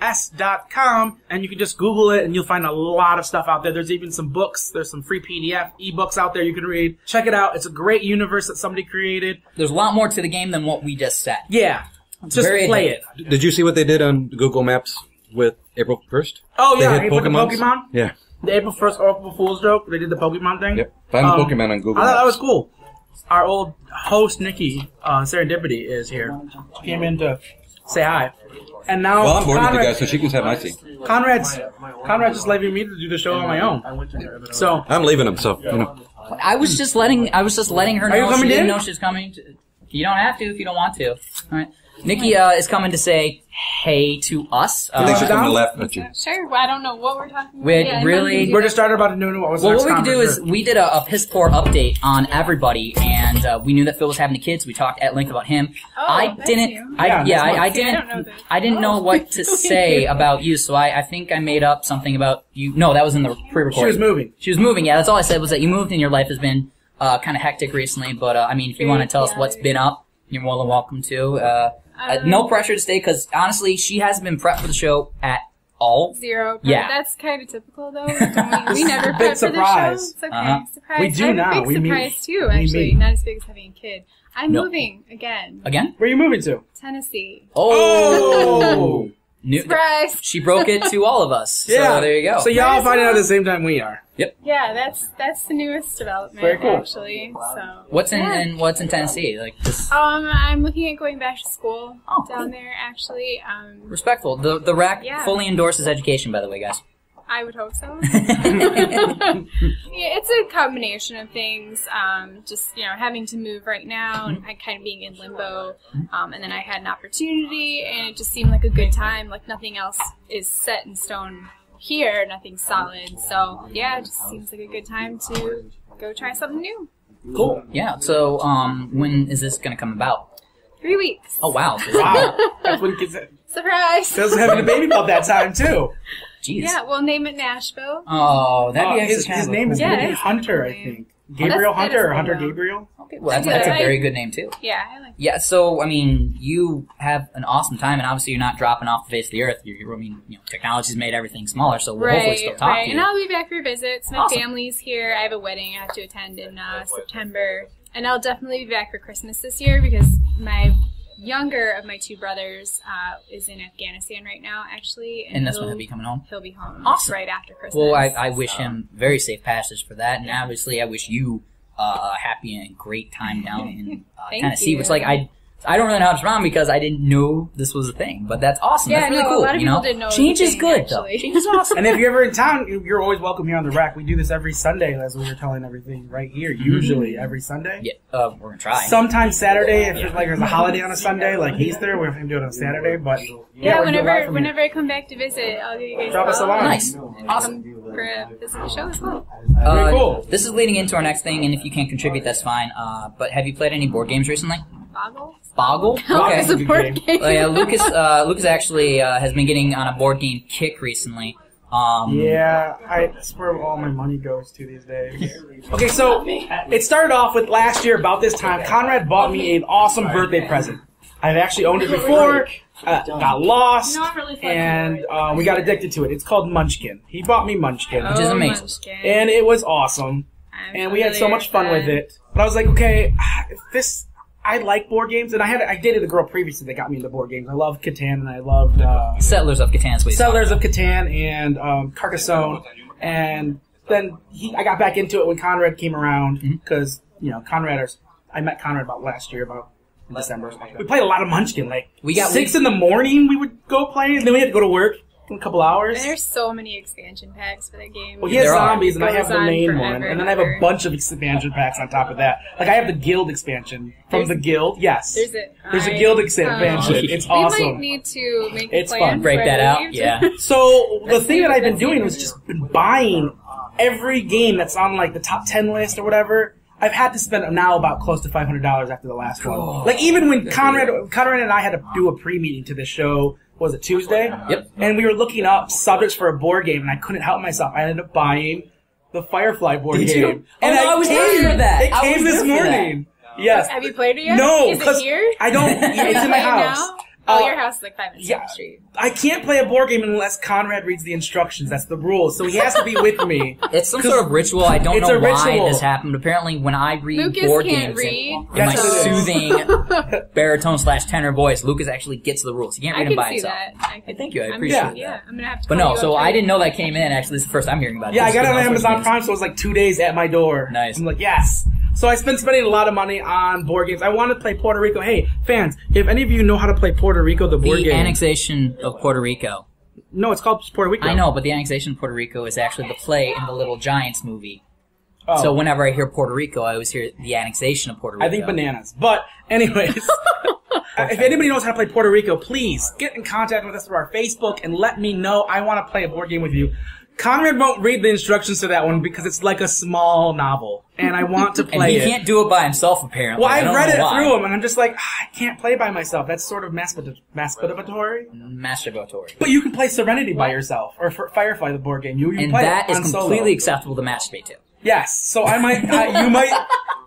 INGRESS.com. And you can just Google it and you'll find a lot of stuff out there. There's even some books. There's some free PDF, ebooks out there you can read. Check it out. It's a great universe that somebody created. There's a lot more to the game than what we just said. Yeah. Just very play it. Did you see what they did on Google Maps with April 1st? Oh, yeah. They had April Pokemons? Pokemon? Yeah. The April 1st April Fool's joke. They did the Pokemon thing. Yep. Find the Pokemon on Google I thought that Maps. was cool. Our old host, Nikki, Serendipity, is here. She came in to say hi. And now Well, I'm bored with you guys, so she can have my seat. Conrad's just leaving me to do the show on my own. So, I'm leaving them, so, you know. I was just letting her Are you know coming she didn't in? know she was coming. You don't have to if you don't want to. All right. Nikki is coming to say hey to us. I think she's down? going to laugh at you. Sure. Well, I don't know what we're talking about. We're Yeah, really- we're just starting about to know what was the Well, next what we could do is conference. we did a piss poor update on everybody, and we knew that Phil was having the kids. We talked at length about him. Oh, I that's didn't. new. I Yeah, yeah, that's I I don't know didn't. this. I didn't know what to say about you, so I think I made up something about you. No, that was in the pre-recording. She was moving. She was moving. Yeah, that's all I said was that you moved and your life has been kind of hectic recently. But I mean, if you want to tell us what's been up, you're more than welcome to. No pressure to stay, because honestly, she hasn't been prepped for the show at all. 0. Yeah. That's kind of typical, though. We never Big prep for the show. surprise. It's okay. Uh-huh. Surprise. We do I have now. a big We meet. surprise, too, We actually. meet. Not as big as having a kid. I'm No. moving again. Again? Where are you moving to? Tennessee. Oh! Surprise! She broke it to all of us. Yeah. So there you go. So y'all Might as find out at well. the same time we are. Yeah, that's the newest development, Very cool. actually. So What's in yeah. and what's in Tennessee? Like this I'm looking at going back to school Oh, down cool. there, actually. respectful. The RAC Yeah. fully endorses education, by the way, guys. I would hope so. Yeah, it's a combination of things. Just, having to move right now and kind of being in limbo. And then I had an opportunity and it just seemed like a good time. Like nothing else is set in stone here, nothing solid. So yeah, it just seems like a good time to go try something new. Cool. Yeah. So when is this going to come about? 3 weeks. Oh wow. Wow. That's when kids Surprise! Phil's having a baby about that time too. Jeez. Yeah, we'll name it Nashville. Oh, that'd be His actually kind of name is Yeah, gonna be that's Hunter, I cool. think. Gabriel that is Hunter or cool, Hunter though. Gabriel? Okay, well, that's a Yeah. very good name too. Yeah, I like Yeah. So I mean, you have an awesome time, and obviously you're not dropping off the face of the earth. I mean, technology's made everything smaller, so we'll hopefully still talk to And you. I'll be back for visits. My Awesome. family's here. I have a wedding I have to attend in September. And I'll definitely be back for Christmas this year because my younger of my 2 brothers is in Afghanistan right now, actually. And that's when he'll be coming home. He'll be home Awesome. right after Christmas. Well, I wish him very safe passage for that, and obviously I wish you a happy and great time down in Thank Tennessee. you. Which, like, I don't really know how to respond because I didn't know this was a thing, but that's awesome. Yeah, that's really no, cool. a lot of people didn't know. Change is good, actually. though. Change is awesome. And if you're ever in town, you're always welcome here on the rack. We do this every Sunday, as we were telling everything right here. Usually every Sunday. Yeah, we're gonna try. Sometimes Saturday, if there's a holiday on a Sunday, like Easter, we're going to do it on Saturday. But Yeah, we're doing a lot from whenever I come back to visit, I'll give you guys Drop us a line. Nice, awesome. For a visit the show as well. Very cool. This is leading into our next thing, and if you can't contribute, that's fine. But have you played any board games recently? Boggle? Okay. It's a board game. Well, yeah, Lucas actually has been getting on a board game kick recently. Yeah, that's where all my money goes to these days. Okay, so it started off with last year about this time. Conrad bought me an awesome birthday present. I've actually owned it before, got lost, and we got addicted to it. It's called Munchkin. He bought me Munchkin, Which is amazing. Munchkin. and it was awesome, and we had so much fun with it. But I was like, okay, I like board games, and I dated a girl previously that got me into board games. I love Catan, and I loved Settlers of Catan, sweet. Settlers of Catan and Carcassonne, and then I got back into it when Conrad came around because I met Conrad about last year, about in December. We played a lot of Munchkin. Like We got 6 in the morning, we would go play, and then we had to go to work in a couple hours. There's so many expansion packs for that game. Well, he has There are. zombies, and I have Goes the on main forever one, and and then I have a ever. bunch of expansion packs on top of that. Like I have the Guild expansion from the Guild. Yes, there's a Guild expansion. It's We awesome. might need to make It's a plan fun. Break for that it, out, leave. yeah. So the thing that I've been That's doing the was just been buying every game that's on like the top 10 list or whatever. I've had to spend now about close to $500 after the last one. Like even when Conrad and I had to do a pre-meeting to this show, was it Tuesday? Yep. And we were looking up subjects for a board game, and I couldn't help myself. I ended up buying the Firefly board Did game. you? Oh, no, I was there for that. It I came was this there for that. morning. Yes. Have you played it yet? No, Is 'cause it here? I don't. It's in my house. Now? Oh, your house is like 5 minutes down the street. I can't play a board game unless Conrad reads the instructions. That's the rule. So he has to be with me. It's some sort of ritual. I don't It's know a why ritual. this happened. Apparently, when I read Lucas board can't games read. in my Yes, it is. soothing baritone/tenor voice, Lucas actually gets the rules. He can't I read them can by see himself. that. Thank you. I I'm appreciate gonna- it. Yeah, I'm gonna have to. But call no, you so up I there. didn't know that came in. Actually, this is the first I'm hearing about it. Yeah, I Just got it been on all sorts of Amazon games. Prime, so it was like 2 days at my door. Nice. I'm like, yes. So I spent spending a lot of money on board games. I want to play Puerto Rico. Hey, fans, if any of you know how to play Puerto Rico, the board The game. annexation of Puerto Rico. No, it's called Puerto Rico. I know, but the annexation of Puerto Rico is actually the play in the Little Giants movie. Oh. So whenever I hear Puerto Rico, I always hear the annexation of Puerto Rico. I think bananas. But anyways, if anybody knows how to play Puerto Rico, please get in contact with us through our Facebook and let me know. I want to play a board game with you. Conrad won't read the instructions to that one because it's like a small novel, and I want to And play he it. can't do it by himself, apparently. Well, I I've don't read know it why. through them, and I'm just like, I can't play by myself. That's sort of masturbatory. Masturbatory. But you can play Serenity by yourself, or Firefly, the board game. You And play that it is on completely solo. acceptable to masturbate to. Yes, so I might, you might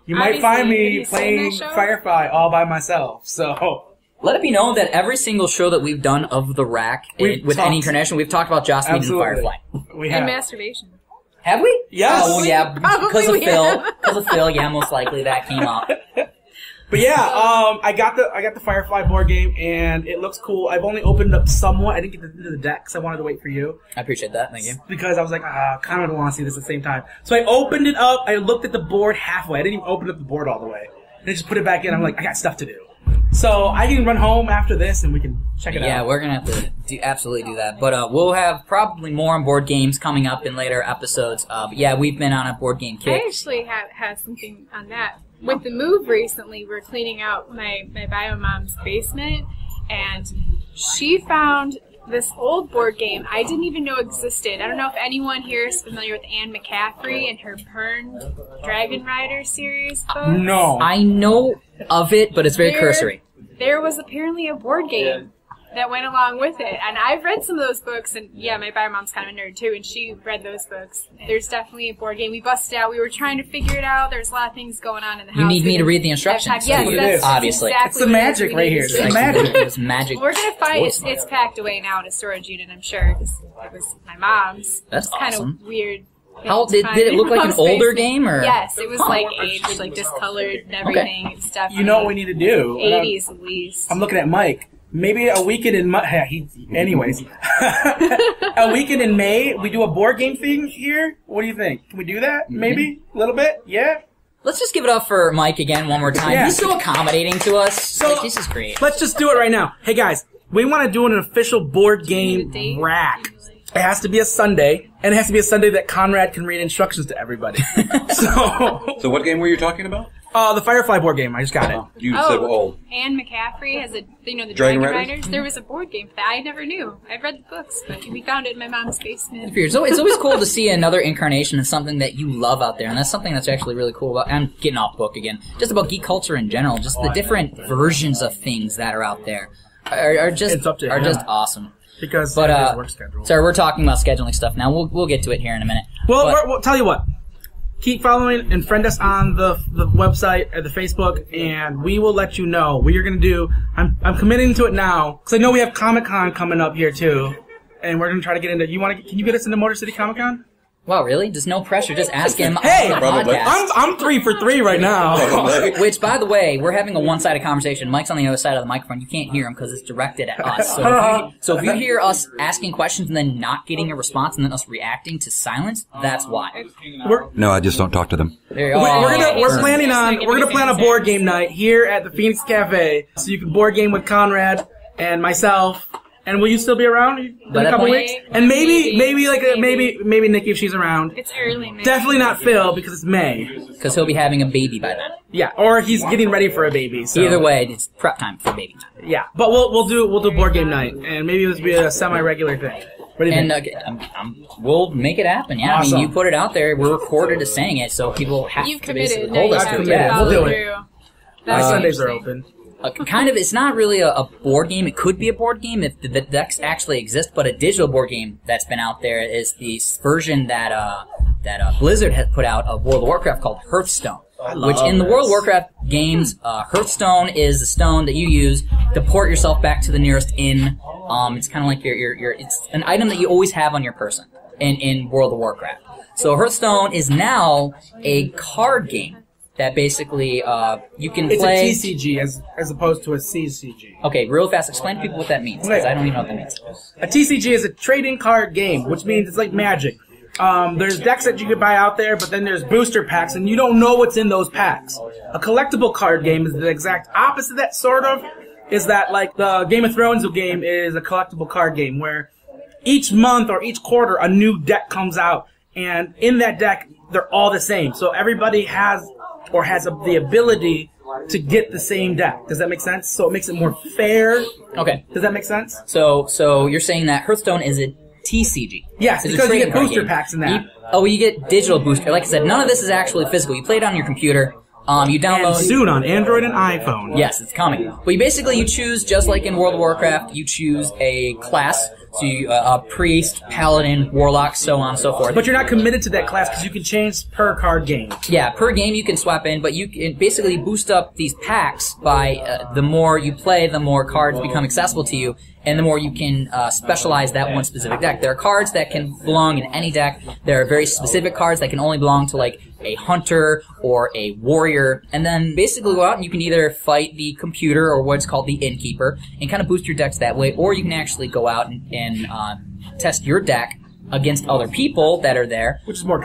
Obviously, find did me he sing playing that show? Firefly all by myself. So Let it be known that every single show that we've done of the rack We've with any talked- incarnation, we've talked about Joss Whedon and Absolutely. Firefly. we And have. masturbation. Have we? Yes. Oh yeah, Probably because of we Phil. have. Because of Phil, yeah, most likely that came up. But yeah, I got the Firefly board game, and it looks cool. I've only opened it up somewhat. I didn't get into the deck because I wanted to wait for you. I appreciate that. Thank you. Because I was like, kind of want to see this at the same time. So I opened it up. I looked at the board halfway. I didn't even open up the board all the way. And I just put it back in. I'm like, I got stuff to do. So I can run home after this, and we can check it out. Yeah, we're gonna have to absolutely do that. But we'll have probably more on board games coming up in later episodes. But yeah, we've been on a board game I kick. actually have something on that. With the move recently, we're cleaning out my bio mom's basement, and she found this old board game I didn't even know existed. I don't know if anyone here is familiar with Anne McCaffrey and her Burned Dragon Rider series books. No. I know of it, but it's very There- cursory. There was apparently a board game that went along with it, and I've read some of those books, and yeah, my bio mom's kind of a nerd too, and she read those books. There's definitely a board game. We busted out. We were trying to figure it out. There's a lot of things going on in the house. You need me to We read the didn't have instructions. time. Yes, That's what it that's is. Obviously. exactly It's the what it is. magic We right need here. to It's do the it. magic. It's magic. We're gonna find Voice it's packed away now in a storage unit, I'm sure, because it was my mom's. That's It's kind awesome. of weird. How did it look like an older game or? Yes, it was Huh. like aged, like discolored and everything and stuff. You know what we need to do? 80s at least. I'm looking at Mike. Maybe a weekend in anyways. A weekend in May, we do a board game thing here. What do you think? Can we do that? Maybe? A little bit? Yeah? Let's just give it up for Mike again one more time. Yeah. He's so accommodating to us. So, this is great. Let's just do it right now. Hey guys, we want to do an official board game rack. It has to be a Sunday, and it has to be a Sunday that Conrad can read instructions to everybody. So what game were you talking about? The Firefly board game. I just got it. You said old. Anne McCaffrey has the Dragon Dragon Riders? Riders. There was a board game for that. I never knew. I'd read the books, but we found it in my mom's basement. It's always cool to see another incarnation of something that you love out there, and that's something that's actually really cool about. I'm getting off book again. Just about geek culture in general, just the different versions of things that are out there are just awesome. Because But of his work schedule. sorry, we're talking about scheduling stuff now. We'll get to it here in a minute. Well, we'll tell you what. Keep following and friend us on the website or the Facebook, and we will let you know what you're gonna do. I'm committing to it now because I know we have Comic-Con coming up here too, and we're gonna try to get into. Can you get us into Motor City Comic-Con? Wow, really? There's no pressure. Just ask him Hey, on the podcast. I'm 3 for 3 right now. Which, by the way, we're having a one-sided conversation. Mike's on the other side of the microphone. You can't hear him because it's directed at us. So if you hear us asking questions and then not getting a response and then us reacting to silence, that's why. No, I just don't talk to them. There you go. We're planning on plan a board game night here at the Phoenix Cafe, so you can board game with Conrad and myself. And will you still be around in a couple weeks? And maybe Nikki if she's around. It's early May. Definitely not Phil because it's May. Because he'll be having a baby by then. Yeah, or he's getting ready for a baby. So. Either way, it's prep time for baby time. Yeah, but we'll do board game night, and maybe this will be a semi-regular thing. What do you think? We'll make it happen. Yeah, Awesome. I mean, you put it out there. We're recorded as saying it, so people have You've to committed. basically Now hold you us have to to it. Yeah, follow we'll do it. through. My That's Sundays are interesting. open. Kind of, it's not really a board game. It could be a board game if the decks actually exist, but a digital board game that's been out there is the version that Blizzard has put out of World of Warcraft called Hearth Stone. Which in the World of Warcraft games, Hearth Stone is the stone that you use to port yourself back to the nearest inn. It's kind of like it's an item that you always have on your person in World of Warcraft. So Hearth Stone is now a card game. That basically you can play. It's a TCG as opposed to a CCG. Okay, real fast. Explain to people what that means, because I don't even know what that means. A TCG is a trading card game, which means it's like Magic. There's decks that you can buy out there, but then there's booster packs, and you don't know what's in those packs. A collectible card game is the exact opposite of that, sort of. Is that like the Game of Thrones game is a collectible card game, where each month or each quarter a new deck comes out, and in that deck, they're all the same. So everybody has the ability to get the same deck. Does that make sense? So it makes it more fair. Okay. Does that make sense? So you're saying that Hearthstone is a TCG. Yes, It's a because you trading get card booster game. packs in that. You get digital booster. Like I said, none of this is actually physical. You play it on your computer. You download. And soon on Android and iPhone. Yes, it's coming. But you choose, just like in World of Warcraft, you choose a class. So a priest, paladin, warlock, so on and so forth. But you're not committed to that class because you can change per card game. Yeah, per game you can swap in, but you can basically boost up these packs by the more you play, the more cards become accessible to you, and the more you can specialize that one specific deck. There are cards that can belong in any deck. There are very specific cards that can only belong to like a hunter or a warrior, and then basically go out and you can either fight the computer or what's called the innkeeper and kind of boost your decks that way, or you can actually go out and test your deck against other people that are there. Which is more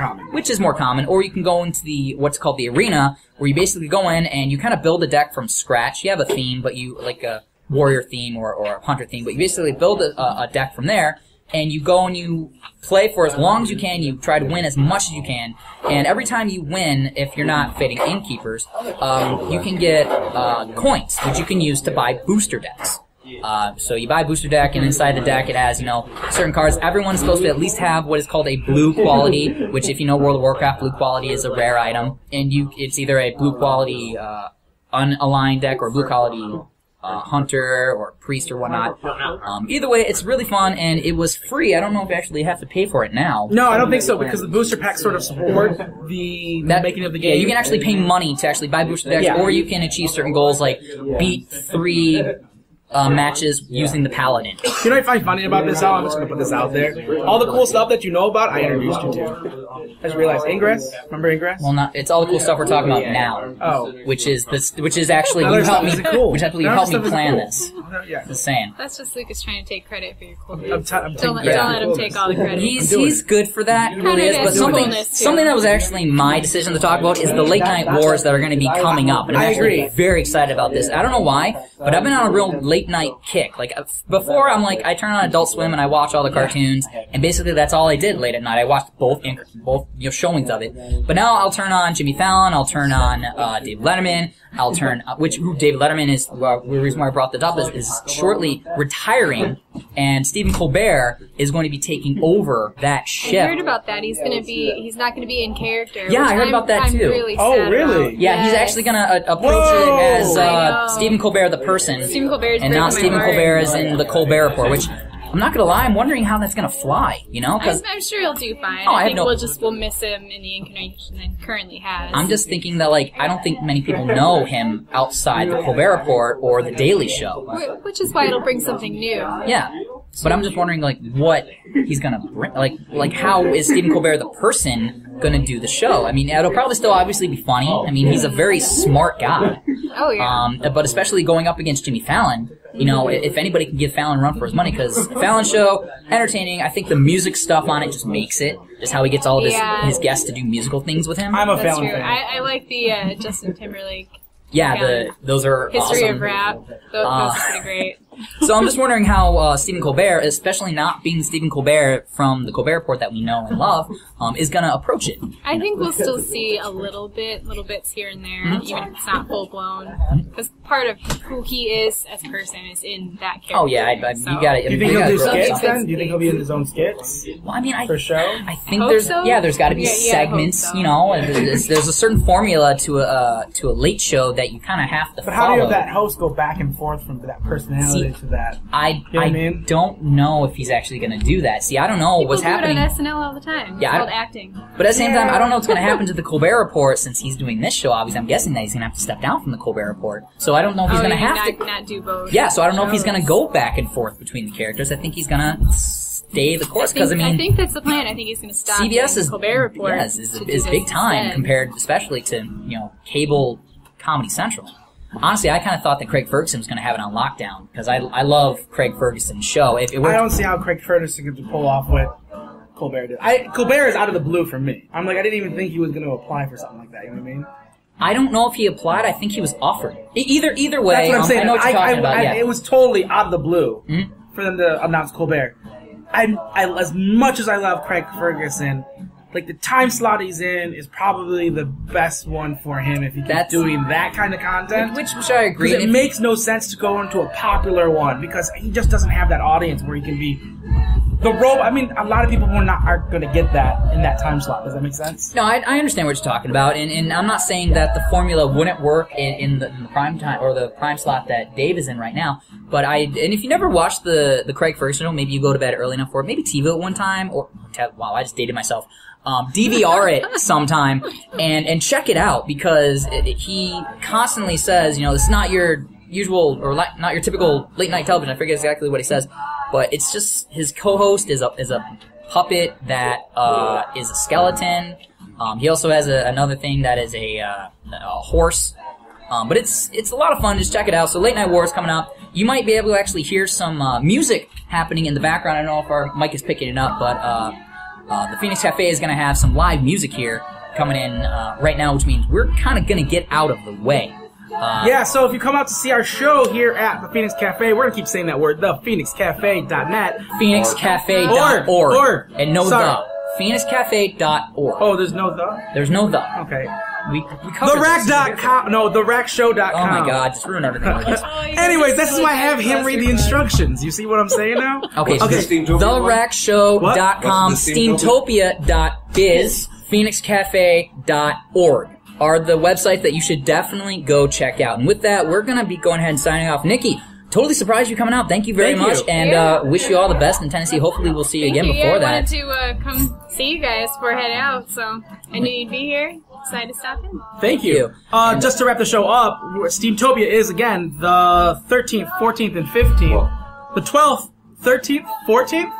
common. Or you can go into what's called the arena, where you basically go in and you kind of build a deck from scratch. You have a theme, but you like a warrior theme or a hunter theme, but you basically build a deck from there, and you go and you play for as long as you can. You try to win as much as you can, and every time you win, if you're not fighting innkeepers, you can get coins, which you can use to buy booster decks. So you buy a booster deck, and inside the deck it has, certain cards. Everyone's supposed to at least have what is called a blue quality, which if you know World of Warcraft, blue quality is a rare item, and it's either a blue quality unaligned deck or blue quality hunter or priest or whatnot. Either way, it's really fun, and it was free. I don't know if you actually have to pay for it now. No, I don't think so, because the booster packs sort of support the making of the game. Yeah, you can actually pay money to actually buy booster decks, or you can achieve certain goals like beat 3 matches using the paladin. You know what I find funny about this, Al? I'm just going to put this out there. All the cool stuff that you know about, I introduced you to. I just realized, Ingress? Remember Ingress? Well, it's all the cool stuff we're talking about now. Oh. Which is actually, Other you helped stuff me, is cool. which actually you Other helped me stuff is plan cool. this. Yeah. Just saying. That's just Lucas trying to take credit for your coolness. I'm Don't let him take all the credit. He's good for that. He really is. But Coolness, too. something that was actually my decision to talk about is the late night wars that are going to be coming up. And I'm actually very excited about this. I don't know why, but I've been on a real late night kick. Like before, I'm like, I turn on Adult Swim and I watch all the cartoons, and basically that's all I did late at night. I watched both showings of it. But now I'll turn on Jimmy Fallon. I'll turn on David Letterman. I'll turn who David Letterman is. The reason why I brought that up is shortly retiring, and Stephen Colbert is going to be taking over that ship. I heard about that. He's not going to be in character. Yeah, I heard about that too. I'm really sad really? about. Yeah, he's actually going to approach it as Stephen Colbert the person, Stephen Colbert's and not Stephen Colbert as in the Colbert Report, which I'm not gonna lie, I'm wondering how that's gonna fly, you know? I'm sure he'll do fine. I think we'll miss him in the incarnation that he currently has. I'm just thinking that, like, I don't think many people know him outside the Colbert Report or the Daily Show. Which is why it'll bring something new. Yeah. But I'm just wondering, like, what he's gonna bring, like how is Stephen Colbert the person gonna do the show? I mean, it'll probably still obviously be funny. I mean, he's a very smart guy. Oh, yeah. But especially going up against Jimmy Fallon, you know, if anybody can give Fallon a run for his money, because Fallon show, entertaining, I think the music stuff on it just makes it. Just how he gets all of his guests to do musical things with him. I'm a Fallon fan. I like the Justin Timberlake. Yeah, those are History awesome. of Rap. Those are pretty great. So I'm just wondering how Stephen Colbert, especially not being Stephen Colbert from the Colbert Report that we know and love, is going to approach it. I think we'll still see little bits here and there, even if it's not full blown. Because part of who he is as a person is in that character. Oh yeah, you got it. Do you think he'll do skits then? Do you think he'll be in his own skits? Well, I mean, for show? I think there's got to be segments. You know, there's a certain formula to a late show that you kind of have to follow. But how do you have that host go back and forth from that personality to that? I don't know if he's actually going to do that. See, I don't know what's happening. People do it on SNL all the time. It's called acting. But at the same time, I don't know what's going to happen to the Colbert Report since he's doing this show. Obviously, I'm guessing that he's going to have to step down from the Colbert Report. So I don't know if he's going to have to not do both. Yeah, so I don't know if he's going to go back and forth between the characters. I think he's going to stay the course because I think that's the plan. I think he's going to stop. CBS is Colbert Report. Yes, is big time compared, especially to cable Comedy Central. Honestly, I kind of thought that Craig Ferguson was going to have it on lockdown because I love Craig Ferguson's show. I don't see how Craig Ferguson could pull off what Colbert did. Colbert is out of the blue for me. I'm like, I didn't even think he was going to apply for something like that. You know what I mean? I don't know if he applied. I think he was offered. Either way, that's what I'm saying. I know what you're talking about. Yeah. It was totally out of the blue for them to announce Colbert. As much as I love Craig Ferguson, like the time slot he's in is probably the best one for him if he keeps doing that kind of content. Which I agree. Because it makes no sense to go into a popular one because he just doesn't have that audience where he can be the role. I mean, a lot of people aren't going to get that in that time slot. Does that make sense? No, I understand what you're talking about, and I'm not saying that the formula wouldn't work in the prime time or the prime slot that Dave is in right now. But if you never watched the Craig Ferguson show, maybe you go to bed early enough for it. Maybe TiVo it one time, or wow, I just dated myself. DVR it sometime and check it out because he constantly says, this is not your usual or not your typical late night television. I forget exactly what he says, but it's just his co-host is a puppet that is a skeleton. He also has another thing that is a horse. But it's a lot of fun. Just check it out. So Late Night Wars coming up. You might be able to actually hear some music happening in the background. I don't know if our mic is picking it up, but the Phoenix Cafe is going to have some live music here coming in right now, which means we're kind of going to get out of the way. So if you come out to see our show here at the Phoenix Cafe, we're going to keep saying that word, thephoenixcafe.net. Phoenixcafe.org. And no the. Phoenixcafe.org. Oh, there's no the? There's no the. Okay. We covered TheRack.com. No, TheRackShow.com. Oh my god, just ruin everything. Anyways, this is why I have him read the instructions. You see what I'm saying now? Okay. TheRackShow.com, Steamtopia.biz, PhoenixCafe.org are the websites that you should definitely go check out. And with that, we're going to be going ahead and signing off. Nikki, totally surprised you coming out. Thank you very much. And wish you all the best in Tennessee. Hopefully we'll see you again before that. I wanted to come see you guys before I head out, so I knew you'd be here. Decided to stop in. Thank you. Just to wrap the show up, Steamtopia is, again, the 13th, 14th, and 15th. The 12th, 13th, 14th,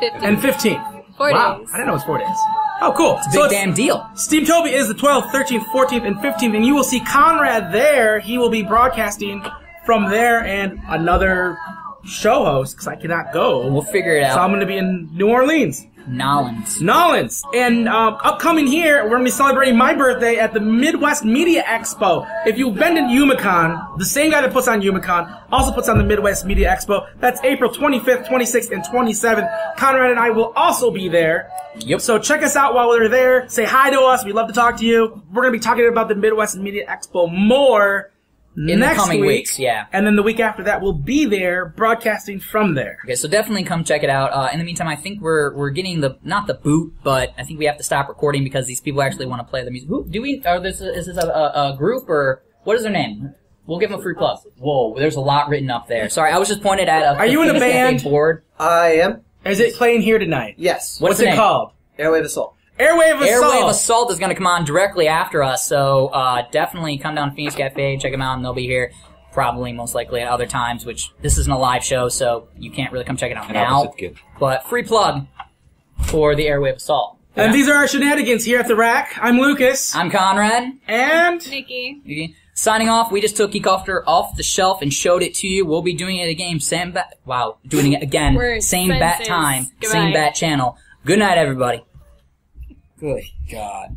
15th. and 15th. 4 wow. days. I didn't know it was 4 days. Oh, cool. It's a big damn deal. Steamtopia is the 12th, 13th, 14th, and 15th, and you will see Conrad there. He will be broadcasting from there and another show host because I cannot go. We'll figure it out. So I'm going to be in New Orleans. Nolans. And upcoming here, we're going to be celebrating my birthday at the Midwest Media Expo. If you've been to UMACon, the same guy that puts on UMACon also puts on the Midwest Media Expo. That's April 25th, 26th, and 27th. Conrad and I will also be there. Yep. So check us out while we're there. Say hi to us. We'd love to talk to you. We're going to be talking about the Midwest Media Expo more in next the coming week, weeks, yeah. And then the week after that, we'll be there broadcasting from there. Okay, so definitely come check it out. In the meantime, I think we're getting not the boot, but I think we have to stop recording because these people actually want to play the music. Is this a group or what is their name? We'll give them a free plug. Whoa, there's a lot written up there. Sorry, I was just pointed at Are you in a band? Board. I am. Is it playing here tonight? Yes. What's it name? called? Airwave Assault. Airwave Assault. Airwave Assault is going to come on directly after us, so definitely come down to Phoenix Cafe, check them out, and they'll be here probably most likely at other times, which this isn't a live show, so you can't really come check it out now. But free plug for the Airwave Assault. And these are our shenanigans here at the Rack. I'm Lucas. I'm Conrad. And Nikki. Signing off, we just took Geekofter off the shelf and showed it to you. We'll be doing it again, doing it again. Same bat time, same bat channel. Good night, everybody. Good God.